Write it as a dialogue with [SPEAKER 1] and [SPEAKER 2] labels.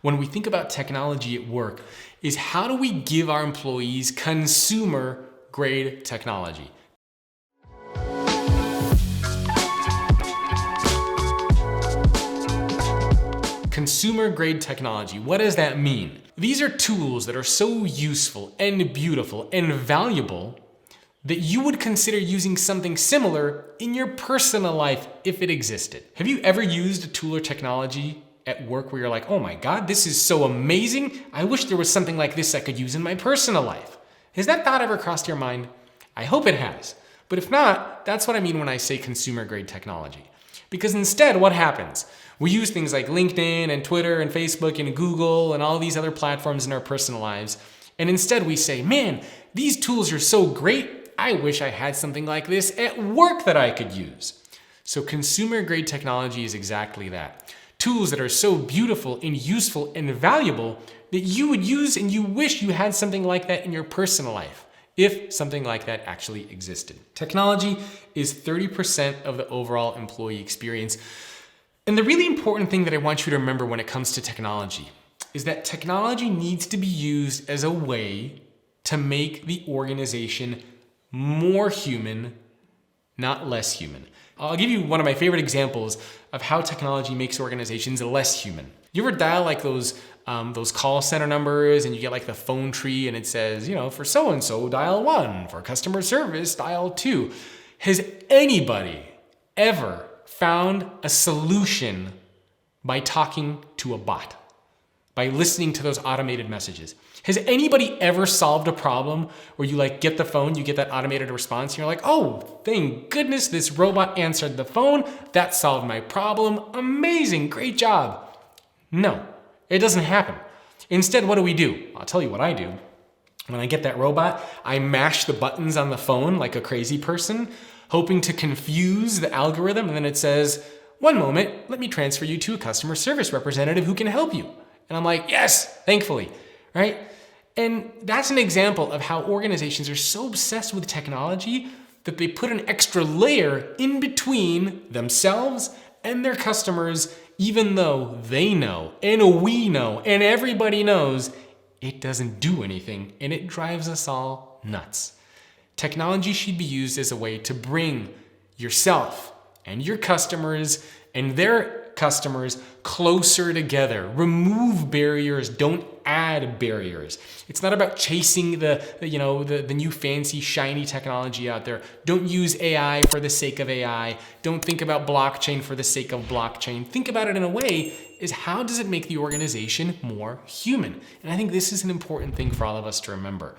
[SPEAKER 1] when we think about technology at work is how do we give our employees consumer grade technology? Consumer grade technology, what does that mean? These are tools that are so useful and beautiful and valuable that you would consider using something similar in your personal life if it existed. Have you ever used a tool or technology at work where you're like, oh my God, this is so amazing. I wish there was something like this I could use in my personal life. Has that thought ever crossed your mind? I hope it has. But if not, that's what I mean when I say consumer grade technology. Because instead, what happens? We use things like LinkedIn and Twitter and Facebook and Google and all these other platforms in our personal lives. And instead we say, man, these tools are so great. I wish I had something like this at work that I could use. So consumer grade technology is exactly that. Tools that are so beautiful and useful and valuable that you would use and you wish you had something like that in your personal life, if something like that actually existed. Technology is 30% of the overall employee experience. And the really important thing that I want you to remember when it comes to technology is that technology needs to be used as a way to make the organization more human, not less human. I'll give you one of my favorite examples of how technology makes organizations less human. You ever dial like those call center numbers and you get like the phone tree and it says, for so-and-so dial 1, for customer service dial 2. Has anybody ever found a solution by talking to a bot, by listening to those automated messages? Has anybody ever solved a problem where you get the phone, you get that automated response, and you're like, oh, thank goodness this robot answered the phone, that solved my problem, amazing, great job. No, it doesn't happen. Instead, what do? I'll tell you what I do. When I get that robot, I mash the buttons on the phone like a crazy person, hoping to confuse the algorithm, and then it says, one moment, let me transfer you to a customer service representative who can help you. And I'm like, yes, thankfully, right? And that's an example of how organizations are so obsessed with technology that they put an extra layer in between themselves and their customers, even though they know, and we know, and everybody knows it doesn't do anything, and it drives us all nuts. Technology should be used as a way to bring yourself and your customers and their customers closer together. Remove barriers, don't add barriers. It's not about chasing the new fancy shiny technology out there. Don't use AI for the sake of AI. Don't think about blockchain for the sake of blockchain. Think about it in a way is how does it make the organization more human? And I think this is an important thing for all of us to remember.